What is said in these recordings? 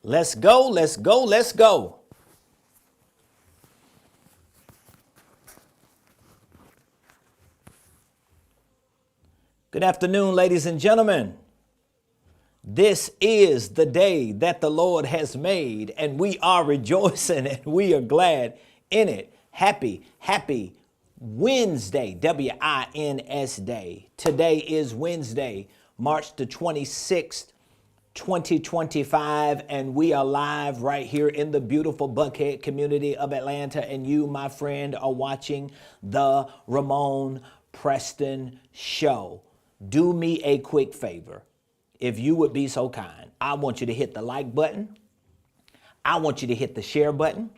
Let's go, let's go, let's go. Good afternoon, ladies and gentlemen. This is the day that the Lord has made, and we are rejoicing and we are glad in it. Happy Wednesday, W-I-N-S day. Today is Wednesday, March the 26th, 2025, and we are live right here in the beautiful Buckhead community of Atlanta, and you, my friend, are watching the Ramon Preston Show. Do me a quick favor, if you would be so kind. I want you to hit the like button, I want you to hit the share button,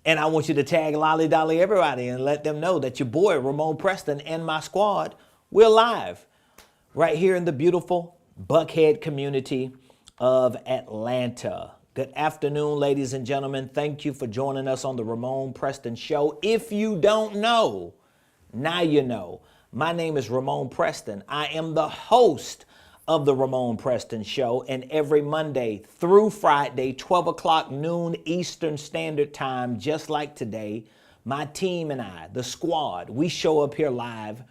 and I want you to tag Lolly Dolly everybody and let them know that your boy Ramon Preston and my squad, we're live right here in the beautiful Buckhead community of Atlanta. Good afternoon, ladies and gentlemen. Thank you for joining us on the Ramon Preston Show. If you don't know, now you know. My name is Ramon Preston. I am the host of the Ramon Preston Show, and every Monday through Friday, 12 o'clock noon Eastern Standard Time, just like today, my team and I, the squad, we show up here live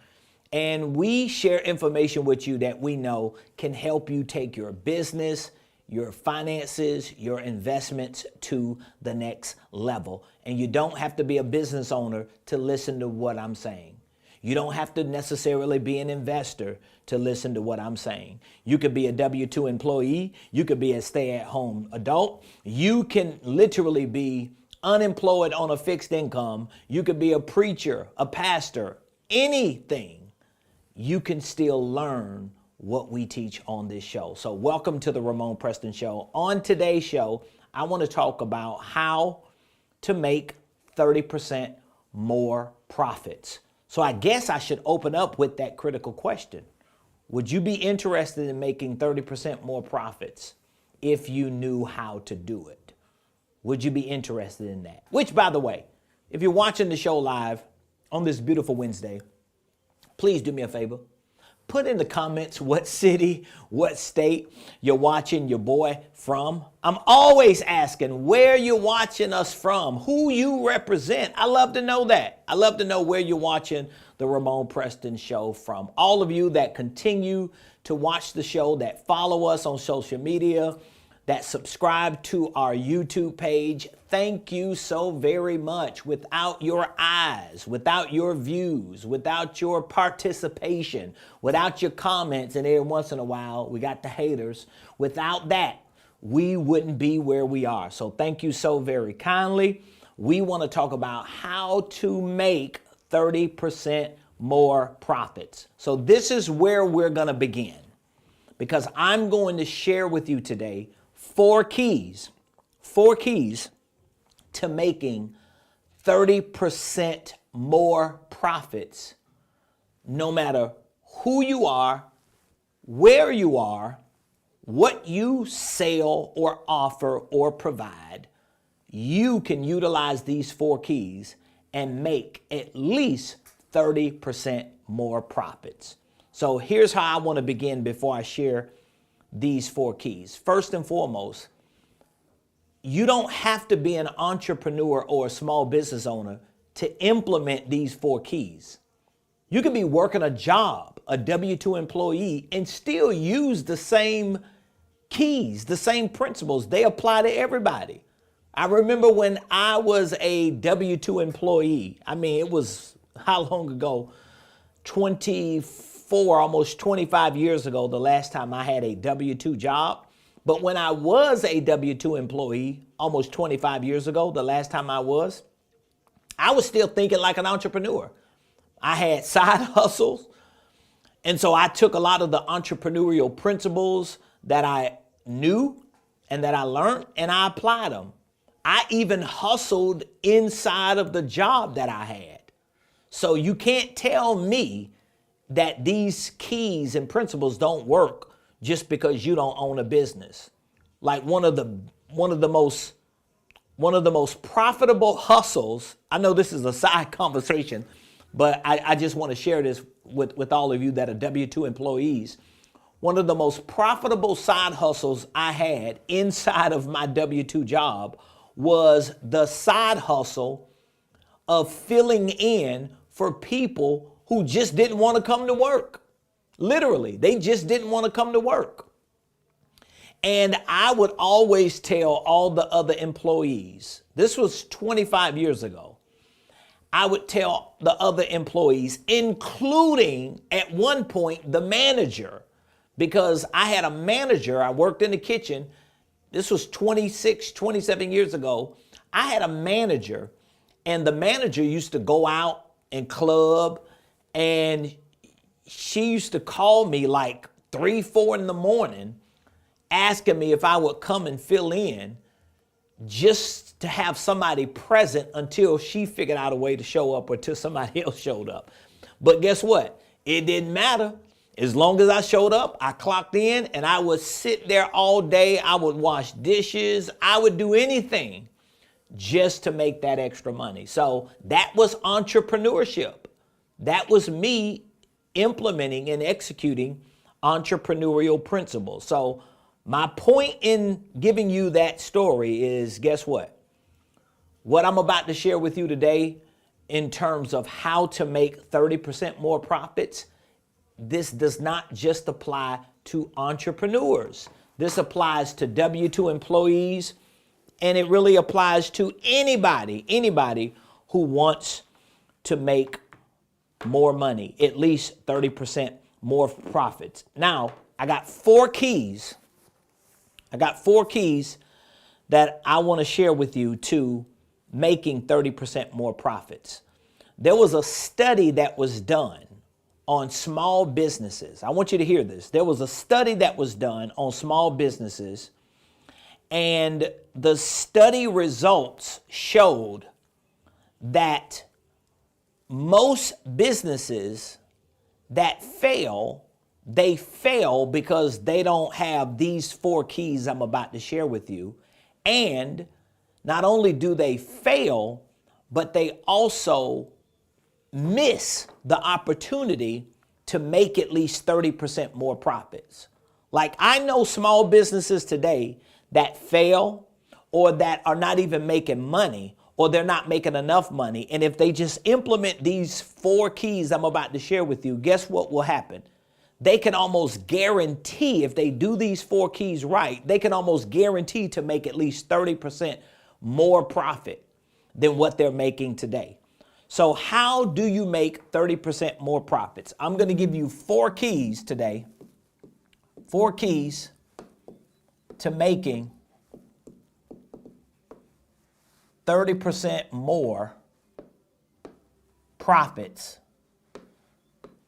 and we share information with you that we know can help you take your business, your finances, your investments to the next level. And you don't have to be a business owner to listen to what I'm saying. You don't have to necessarily be an investor to listen to what I'm saying. You could be a W-2 employee. You could be a stay-at-home adult. You can literally be unemployed on a fixed income. You could be a preacher, a pastor, anything. You can still learn what we teach on this show. So welcome to the Ramon Preston Show. On today's show, I want to talk about how to make 30% more profits. So I guess I should open up with that critical question. Would you be interested in making 30% more profits if you knew how to do it? Would you be interested in that? Which, by the way, if you're watching the show live on this beautiful Wednesday, please do me a favor. Put in the comments what city, what state you're watching your boy from. I'm always asking where you're watching us from, who you represent. I love to know that. I love to know where you're watching the Ramon Preston Show from. All of you that continue to watch the show, that follow us on social media, that subscribe to our YouTube page, thank you so very much. Without your eyes, without your views, without your participation, without your comments, and every once in a while, we got the haters. Without that, we wouldn't be where we are. So thank you so very kindly. We want to talk about how to make 30% more profits. So this is where we're going to begin, because I'm going to share with you today four keys to making 30% more profits, no matter who you are, where you are, what you sell or offer or provide. You can utilize these four keys and make at least 30% more profits. So here's how I want to begin before I share these four keys. First and foremost, you don't have to be an entrepreneur or a small business owner to implement these four keys. You could be working a job, a W-2 employee, and still use the same keys, the same principles. They apply to everybody. I remember when I was a W-2 employee, I mean, it was how long ago? 24, almost 25 years ago, the last time I had a W-2 job. But when I was a W-2 employee, almost 25 years ago, the last time I was still thinking like an entrepreneur. I had side hustles. And so I took a lot of the entrepreneurial principles that I knew and that I learned, and I applied them. I even hustled inside of the job that I had. So you can't tell me that these keys and principles don't work just because you don't own a business. Like one of the most profitable hustles, I know this is a side conversation, but I just want to share this with all of you that are W-2 employees. one of the most profitable side hustles I had inside of my W-2 job was the side hustle of filling in for people who just didn't want to come to work. Literally, they just didn't want to come to work. And I would always tell all the other employees, this was 25 years ago, I would tell the other employees, including at one point the manager, because I had a manager, I worked in the kitchen. This was 26, 27 years ago. I had a manager, and the manager used to go out and club, and she used to call me like 3, 4 in the morning, asking me if I would come and fill in just to have somebody present until she figured out a way to show up or till somebody else showed up. But guess what? It didn't matter. As long as I showed up, I clocked in, and I would sit there all day. I would wash dishes. I would do anything just to make that extra money. So that was entrepreneurship. That was me implementing and executing entrepreneurial principles. So my point in giving you that story is, guess what? What I'm about to share with you today in terms of how to make 30% more profits, this does not just apply to entrepreneurs. This applies to W-2 employees, and it really applies to anybody who wants to make more money, at least 30% more profits. Now, I got 4 keys. That I want to share with you to making 30% more profits. There was a study that was done on small businesses. I want you to hear this. There was a study that was done on small businesses, and the study results showed that most businesses that fail, they fail because they don't have these 4 keys I'm about to share with you. And not only do they fail, but they also miss the opportunity to make at least 30% more profits. Like, I know small businesses today that fail, or that are not even making money, or they're not making enough money. And if they just implement these 4 keys I'm about to share with you, guess what will happen? They can almost guarantee, if they do these 4 keys right, they can almost guarantee to make at least 30% more profit than what they're making today. So how do you make 30% more profits? I'm going to give you 4 keys today. 4 keys to making 30% more profits.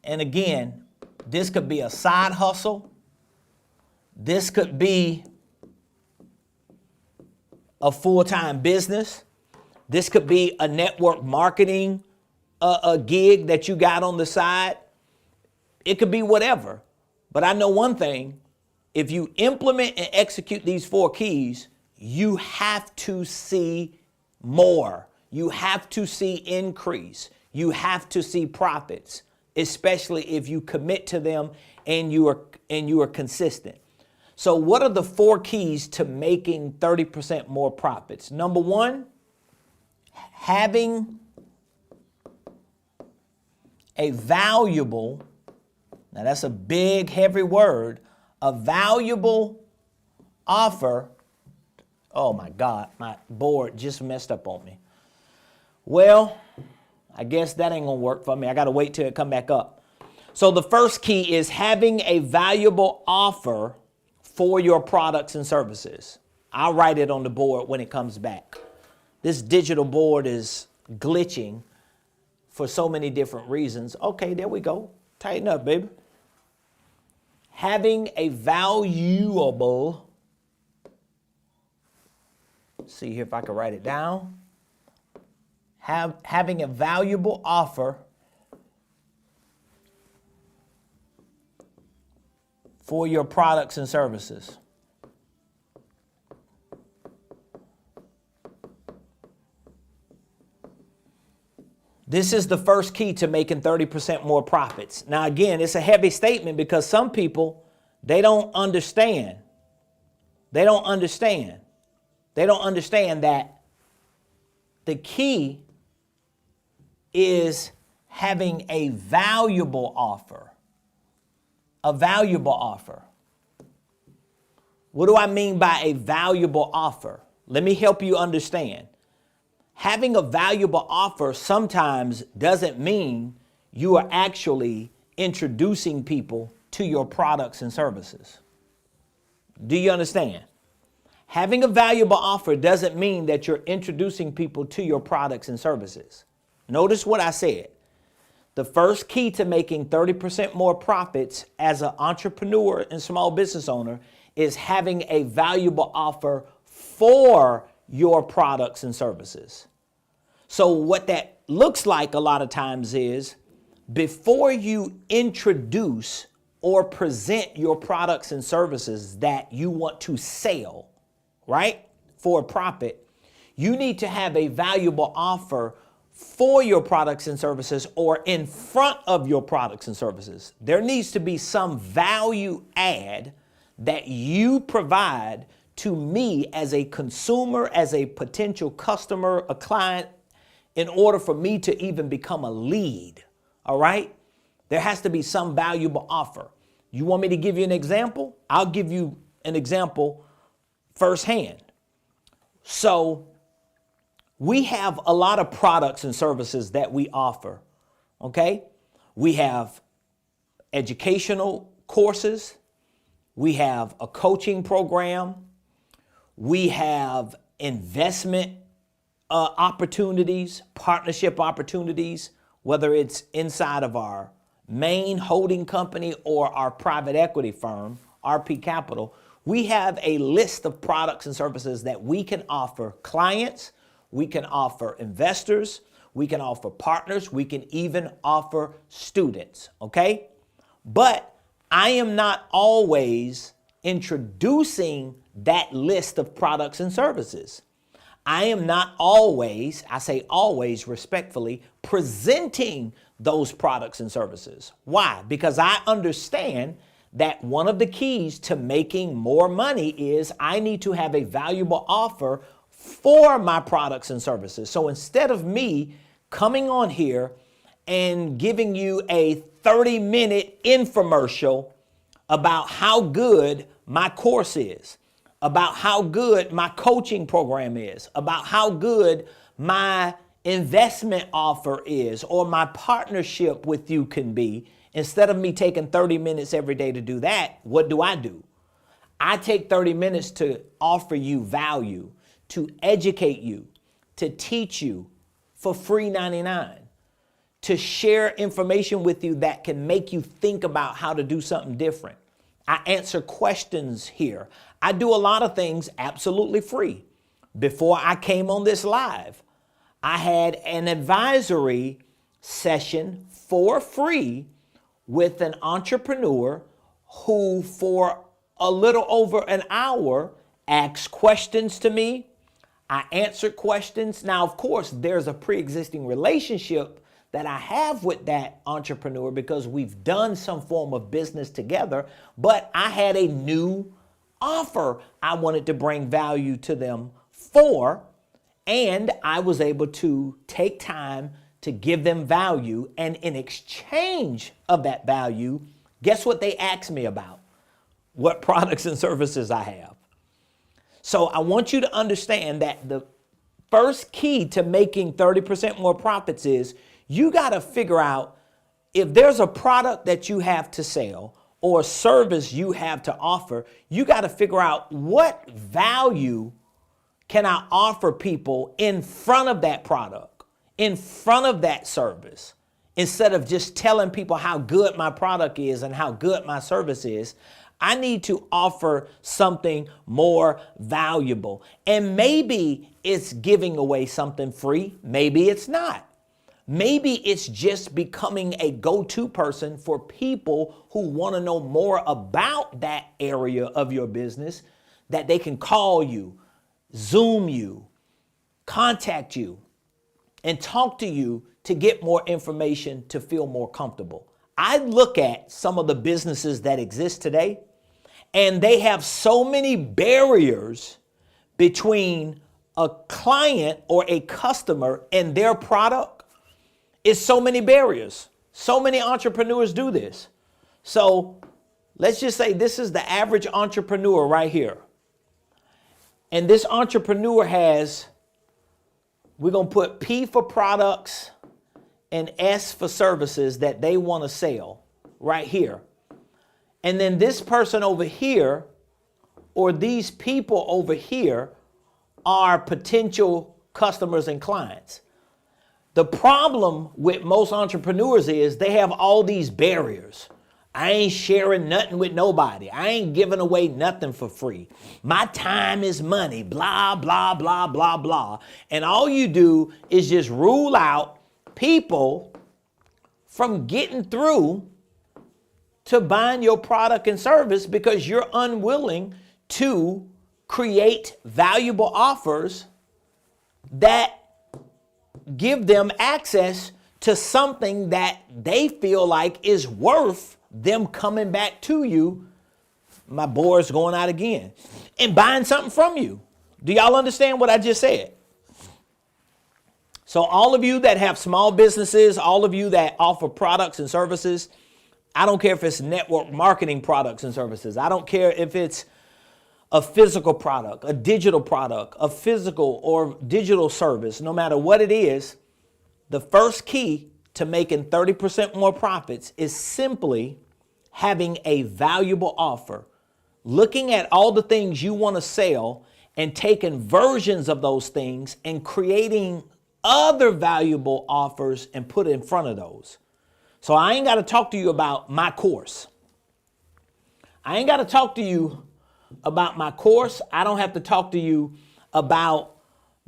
And again, this could be a side hustle. This could be a full-time business. This could be a network marketing a gig that you got on the side. It could be whatever. But I know one thing. If you implement and execute these 4 keys, you have to see more. You have to see increase. You have to see profits, especially if you commit to them and you are consistent. So what are the 4 keys to making 30% more profits? Number 1, having a valuable, now that's a big, heavy word, a valuable offer. Oh my God, my board just messed up on me. Well, I guess that ain't gonna work for me. I gotta wait till it come back up. So the first key is having a valuable offer for your products and services. I'll write it on the board when it comes back. This digital board is glitching for so many different reasons. Okay, there we go. Tighten up, baby. Having a valuable, see here if I can write it down. Having a valuable offer for your products and services. This is the first key to making 30% more profits. Now, again, it's a heavy statement because some people, They don't understand. They don't understand. They don't understand that the key is having a valuable offer. A valuable offer. What do I mean by a valuable offer? Let me help you understand. Having a valuable offer sometimes doesn't mean you are actually introducing people to your products and services. Do you understand? Having a valuable offer doesn't mean that you're introducing people to your products and services. Notice what I said. The first key to making 30% more profits as an entrepreneur and small business owner is having a valuable offer for your products and services. So what that looks like a lot of times is before you introduce or present your products and services that you want to sell, right, for a profit, you need to have a valuable offer for your products and services or in front of your products and services. There needs to be some value add that you provide to me as a consumer, as a potential customer, a client, in order for me to even become a lead. All right? There has to be some valuable offer. You want me to give you an example? I'll give you an example firsthand. So we have a lot of products and services that we offer. Okay? We have educational courses. We have a coaching program. We have investment opportunities, partnership opportunities, whether it's inside of our main holding company or our private equity firm, RP Capital. We have a list of products and services that we can offer clients, we can offer investors, we can offer partners, we can even offer students, okay? But I am not always introducing that list of products and services. I am not always, I say always respectfully, presenting those products and services. Why? Because I understand that one of the keys to making more money is I need to have a valuable offer for my products and services. So instead of me coming on here and giving you a 30-minute infomercial about how good my course is, about how good my coaching program is, about how good my investment offer is, or my partnership with you can be, instead of me taking 30 minutes every day to do that, what do? I take 30 minutes to offer you value, to educate you, to teach you for free 99, to share information with you that can make you think about how to do something different. I answer questions here. I do a lot of things absolutely free. Before I came on this live, I had an advisory session for free with an entrepreneur who for a little over an hour asked questions to me. I answered questions. Now, of course, there's a pre-existing relationship that I have with that entrepreneur because we've done some form of business together, but I had a new offer I wanted to bring value to them for, and I was able to take time to give them value, and in exchange of that value, guess what they asked me about? What products and services I have. So I want you to understand that the first key to making 30% more profits is you got to figure out if there's a product that you have to sell or a service you have to offer, you got to figure out what value can I offer people in front of that product, in front of that service. Instead of just telling people how good my product is and how good my service is, I need to offer something more valuable. And maybe it's giving away something free. Maybe it's not. Maybe it's just becoming a go-to person for people who want to know more about that area of your business, that they can call you, Zoom you, contact you, and talk to you to get more information to feel more comfortable. I look at some of the businesses that exist today, And they have so many barriers between a client or a customer and their product. It's so many barriers. So many entrepreneurs do this. So let's just say this is the average entrepreneur right here. And this entrepreneur has, we're going to put P for products and S for services that they want to sell right here. And then this person over here, or these people over here, are potential customers and clients. The problem with most entrepreneurs is they have all these barriers. I ain't sharing nothing with nobody. I ain't giving away nothing for free. My time is money, blah, blah, blah, blah, blah. And all you do is just rule out people from getting through to buying your product and service because you're unwilling to create valuable offers that give them access to something that they feel like is worth them coming back to you. My board's going out again. And buying something from you. Do y'all understand what I just said? So all of you that have small businesses, all of you that offer products and services, I don't care if it's network marketing products and services. I don't care if it's a physical product, a digital product, a physical or digital service. No matter what it is, the first key to making 30% more profits is simply having a valuable offer, looking at all the things you want to sell and taking versions of those things and creating other valuable offers and put it in front of those. So I ain't got to talk to you about my course. I ain't got to talk to you about my course. I don't have to talk to you about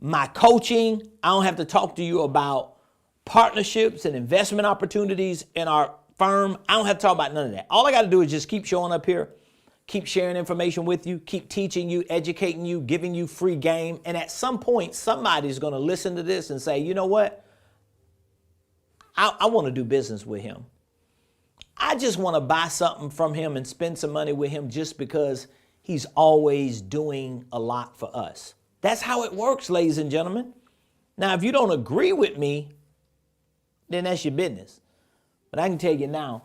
my coaching. I don't have to talk to you about partnerships and investment opportunities in our firm. I don't have to talk about none of that. All I got to do is just keep showing up here, keep sharing information with you, keep teaching you, educating you, giving you free game. And at some point, somebody's going to listen to this and say, you know what? I want to do business with him. I just want to buy something from him and spend some money with him just because he's always doing a lot for us. That's how it works, ladies and gentlemen. Now, if you don't agree with me, then that's your business. But I can tell you now,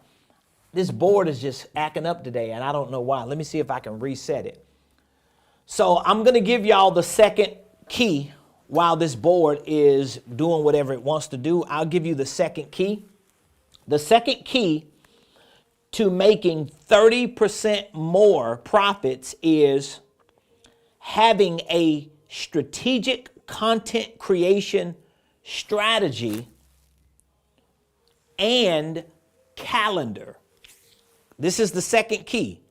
this board is just acting up today, and I don't know why. Let me see if I can reset it. So I'm going to give y'all the second key while this board is doing whatever it wants to do. I'll give you the second key. The second key to making 30% more profits is having a strategic content creation strategy and calendar. This is the second key.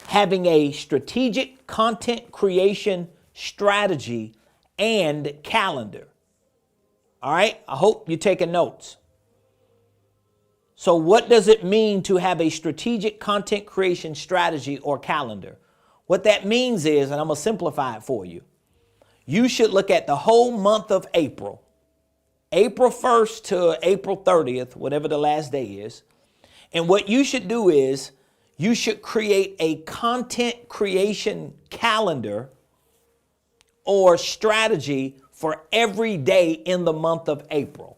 Having a strategic content creation strategy and calendar. All right? I hope you're taking notes. So what does it mean to have a strategic content creation strategy or calendar? What that means is, and I'm going to simplify it for you, you should look at the whole month of April, April 1st to April 30th, whatever the last day is. And what you should do is you should create a content creation calendar or strategy for every day in the month of April.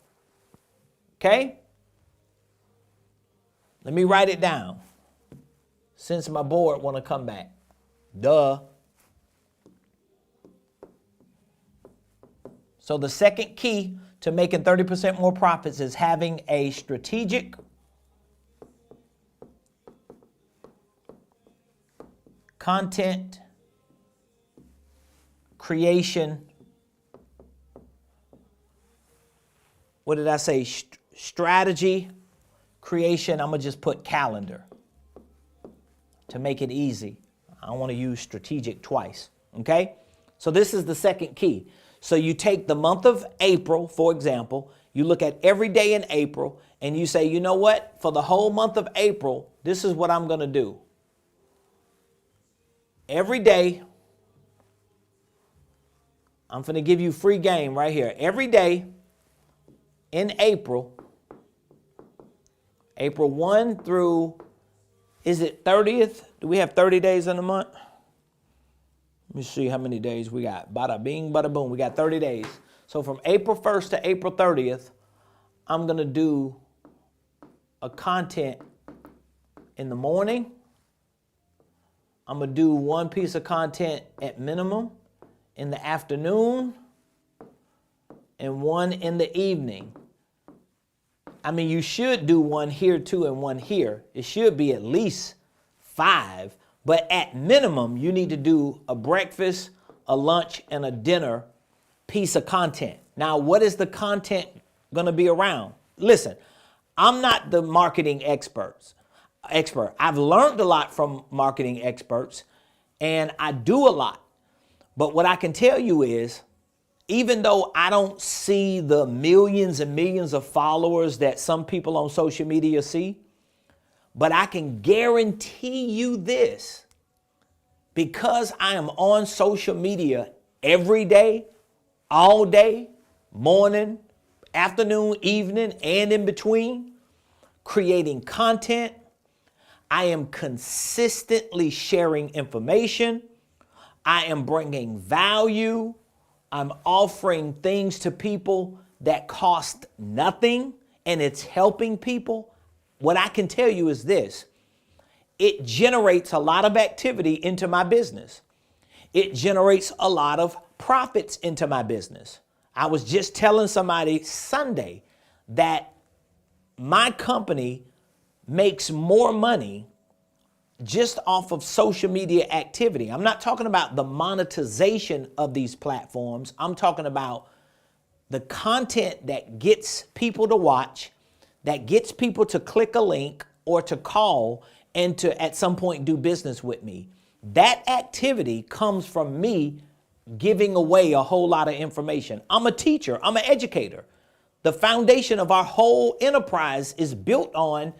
Okay? Let me write it down since my board want to come back. Duh. So the second key to making 30% more profits is having a strategic content creation. What did I say? Strategy creation. I'm going to just put calendar to make it easy. I don't want to use strategic twice. Okay? So this is the second key. So you take the month of April, for example, you look at every day in April and you say, you know what? For the whole month of April, this is what I'm going to do. Every day, I'm going to give you free game right here. Every day in April, April 1 through, is it 30th? Do we have 30 days in a month? Let me see how many days we got. Bada bing, bada boom. We got 30 days. So from April 1st to April 30th, I'm going to do a content in the morning. I'm going to do one piece of content at minimum in the afternoon and one in the evening. I mean, you should do one here too and one here. It should be at least 5, but at minimum, you need to do a breakfast, a lunch, and a dinner piece of content. Now, what is the content going to be around? Listen, I'm not the marketing expert. I've learned a lot from marketing experts, and I do a lot. But what I can tell you is, even though I don't see the millions and millions of followers that some people on social media see, but I can guarantee you this, because I am on social media every day, all day, morning, afternoon, evening, and in between, creating content, I am consistently sharing information. I am bringing value. I'm offering things to people that cost nothing, and it's helping people. What I can tell you is this: it generates a lot of activity into my business. It generates a lot of profits into my business. I was just telling somebody Sunday that my company makes more money just off of social media activity. I'm not talking about the monetization of these platforms. I'm talking about the content that gets people to watch, that gets people to click a link or to call and to at some point do business with me. That activity comes from me giving away a whole lot of information. I'm a teacher. I'm an educator. The foundation of our whole enterprise is built on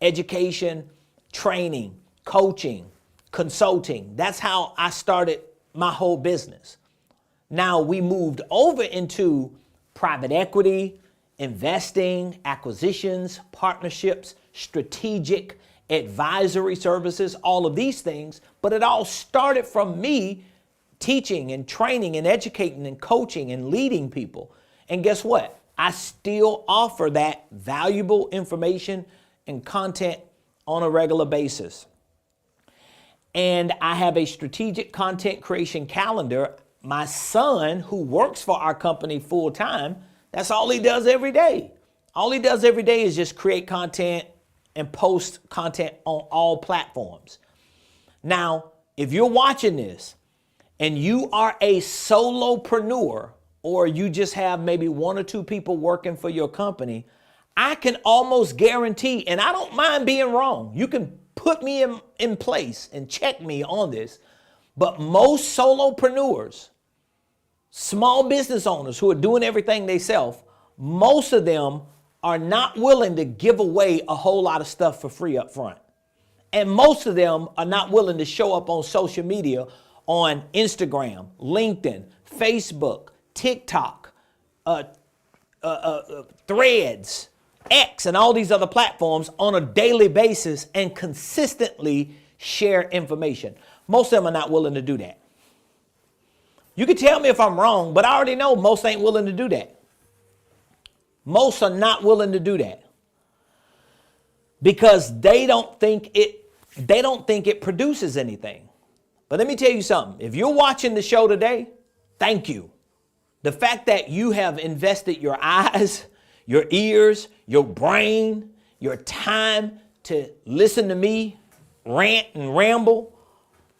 education, training, coaching, consulting. That's how I started my whole business. Now we moved over into private equity, investing, acquisitions, partnerships, strategic advisory services, all of these things. But it all started from me teaching and training and educating and coaching and leading people. And guess what? I still offer that valuable information and content on a regular basis. And I have a strategic content creation calendar. My son, who works for our company full time, that's all he does every day. All he does every day is just create content and post content on all platforms. Now, if you're watching this and you are a solopreneur, or you just have maybe 1 or 2 people working for your company, I can almost guarantee, and I don't mind being wrong, you can put me in place and check me on this, but most solopreneurs, small business owners who are doing everything themselves, most of them are not willing to give away a whole lot of stuff for free up front. And most of them are not willing to show up on social media, on Instagram, LinkedIn, Facebook, TikTok, Threads, X, and all these other platforms on a daily basis and consistently share information. Most of them are not willing to do that. You can tell me if I'm wrong, but I already know most ain't willing to do that. Most are not willing to do that because they don't think it produces anything. But let me tell you something. If you're watching the show today, thank you. The fact that you have invested your eyes, your ears, your brain, your time to listen to me rant and ramble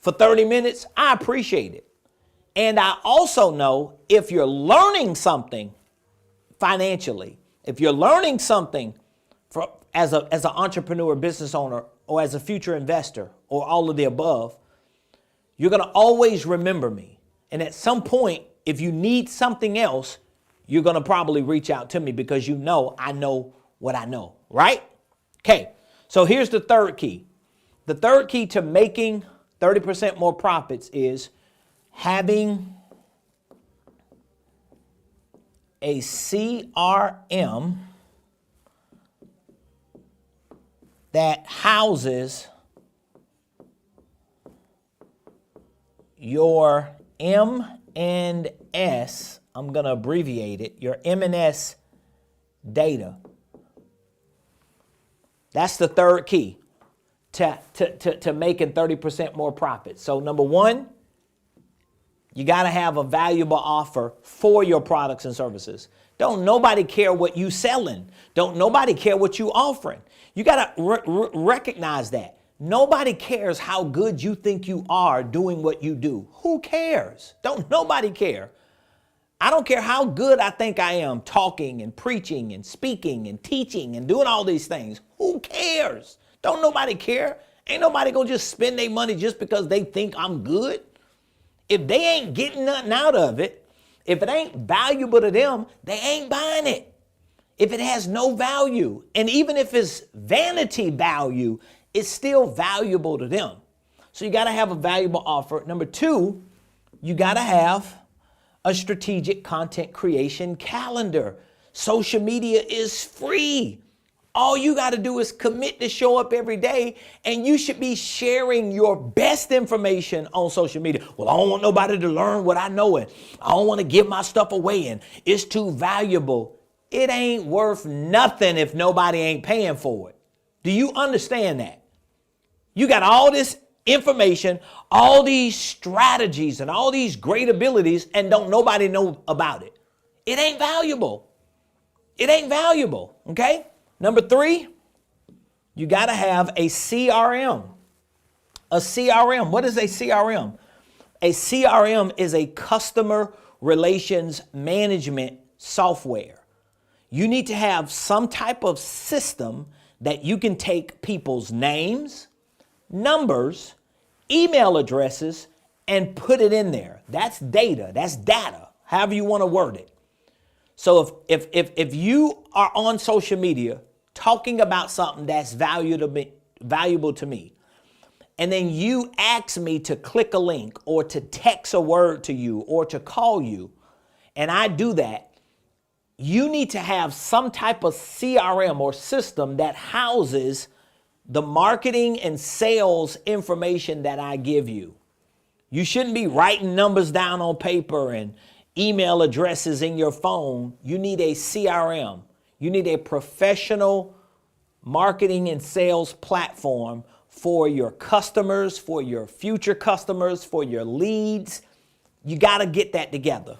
for 30 minutes, I appreciate it. And I also know if you're learning something financially, if you're learning something as an entrepreneur, business owner, or as a future investor, or all of the above, you're going to always remember me. And at some point, if you need something else, you're going to probably reach out to me because you know I know what I know, right? Okay, so here's the third key. The third key to making 30% more profits is having a CRM that houses your M&S, I'm going to abbreviate it, your M&S data. That's the third key to making 30% more profit. So number one, you got to have a valuable offer for your products and services. Don't nobody care what you selling. Don't nobody care what you offering. You got to recognize that. Nobody cares how good you think you are doing what you do. Who cares? Don't nobody care. I don't care how good I think I am talking and preaching and speaking and teaching and doing all these things. Who cares? Don't nobody care. Ain't nobody gonna just spend their money just because they think I'm good. If they ain't getting nothing out of it, if it ain't valuable to them, they ain't buying it. If it has no value, and even if it's vanity value, it's still valuable to them. So you gotta have a valuable offer. Number two, you gotta have a strategic content creation calendar. Social media is free. All you got to do is commit to show up every day, and you should be sharing your best information on social media. Well, I don't want nobody to learn what I know, and I don't want to give my stuff away, and it's too valuable. It ain't worth nothing if nobody ain't paying for it. Do you understand that? You got all this information, all these strategies and all these great abilities, and don't nobody know about it. It ain't valuable. It ain't valuable, okay? Number three, you got to have a CRM. A CRM. What is a CRM? A CRM is a customer relations management software. You need to have some type of system that you can take people's names, numbers, email addresses, and put it in there. That's data. That's data, however you want to word it. So if you are on social media talking about something that's valuable to me, and then you ask me to click a link or to text a word to you or to call you, and I do that, you need to have some type of CRM or system that houses the marketing and sales information that I give you. You shouldn't be writing numbers down on paper and email addresses in your phone. You need a CRM. You need a professional marketing and sales platform for your customers, for your future customers, for your leads. You got to get that together.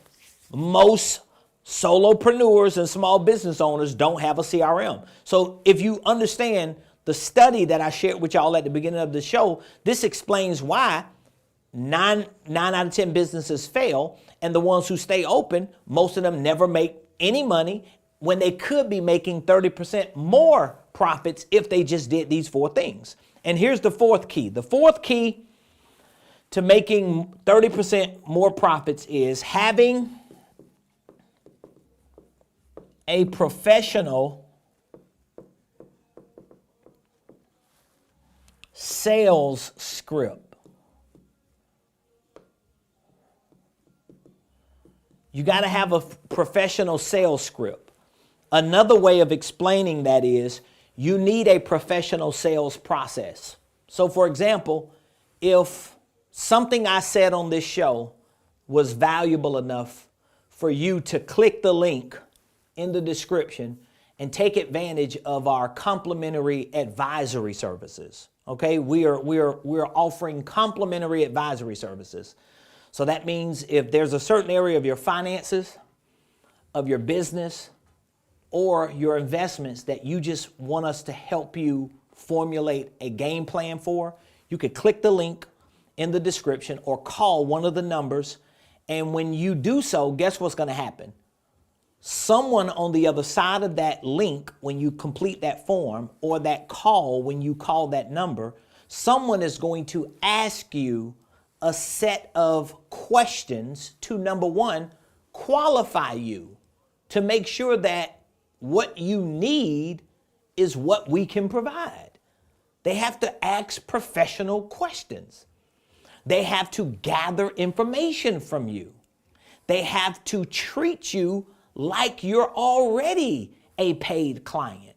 Most solopreneurs and small business owners don't have a CRM. So if you understand the study that I shared with y'all at the beginning of the show, this explains why nine out of 10 businesses fail, and the ones who stay open, most of them never make any money when they could be making 30% more profits if they just did these four things. And here's the fourth key. The fourth key to making 30% more profits is having a professional sales script. You got to have a professional sales script. Another way of explaining that is you need a professional sales process. So for example, if something I said on this show was valuable enough for you to click the link in the description and take advantage of our complimentary advisory services. Okay, we're offering complimentary advisory services. So that means if there's a certain area of your finances, of your business, or your investments that you just want us to help you formulate a game plan for, you could click the link in the description or call one of the numbers. And when you do so, guess what's going to happen? Someone on the other side of that link, when you complete that form, or that call, when you call that number, someone is going to ask you a set of questions to, number one, qualify you, to make sure that what you need is what we can provide. They have to ask professional questions. They have to gather information from you. They have to treat you like you're already a paid client.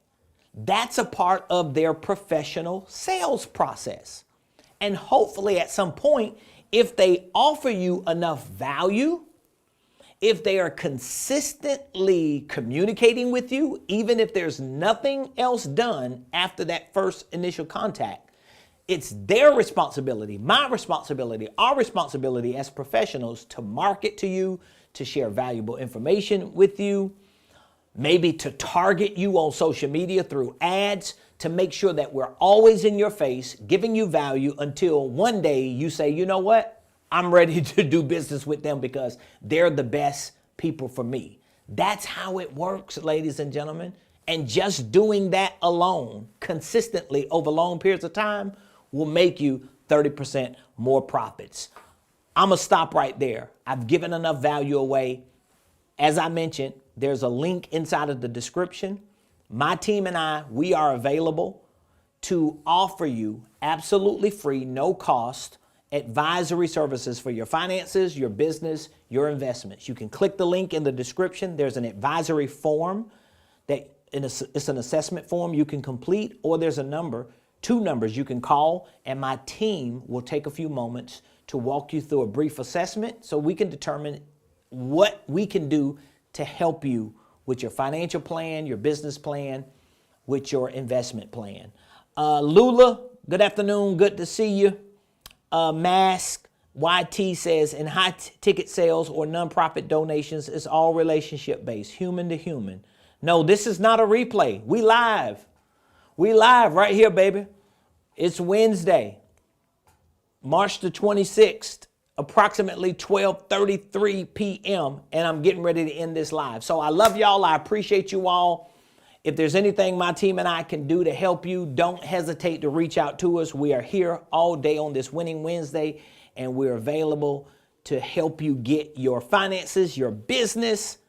That's a part of their professional sales process. And hopefully at some point If they offer you enough value, if they are consistently communicating with you, even if there's nothing else done after that first initial contact, it's their responsibility, my responsibility, our responsibility as professionals to market to you, to share valuable information with you, maybe to target you on social media through ads, to make sure that we're always in your face, giving you value until one day you say, you know what? I'm ready to do business with them because they're the best people for me. That's how it works, ladies and gentlemen. And just doing that alone consistently over long periods of time will make you 30% more profits. I'm going to stop right there. I've given enough value away. As I mentioned, there's a link inside of the description. My team and I, we are available to offer you absolutely free, no cost advisory services for your finances, your business, your investments. You can click the link in the description. There's an advisory form that it's an assessment form you can complete, or there's a number, 2 numbers you can call, and my team will take a few moments to walk you through a brief assessment so we can determine what we can do to help you with your financial plan, your business plan, with your investment plan. Lula, good afternoon. Good to see you. Mask YT says, in high ticket sales or nonprofit donations, it's all relationship based, human to human. No, this is not a replay. We live. We live right here, baby. It's Wednesday, March the 26th, approximately 12:33 p.m. and I'm getting ready to end this live. So I love y'all. I appreciate you all. If there's anything my team and I can do to help you, don't hesitate to reach out to us. We are here all day on this Winning Wednesday, and we're available to help you get your finances, your business,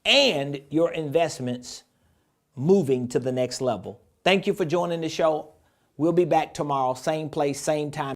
and your investments moving to the next level. Thank you for joining the show. We'll be back tomorrow, same place, same time.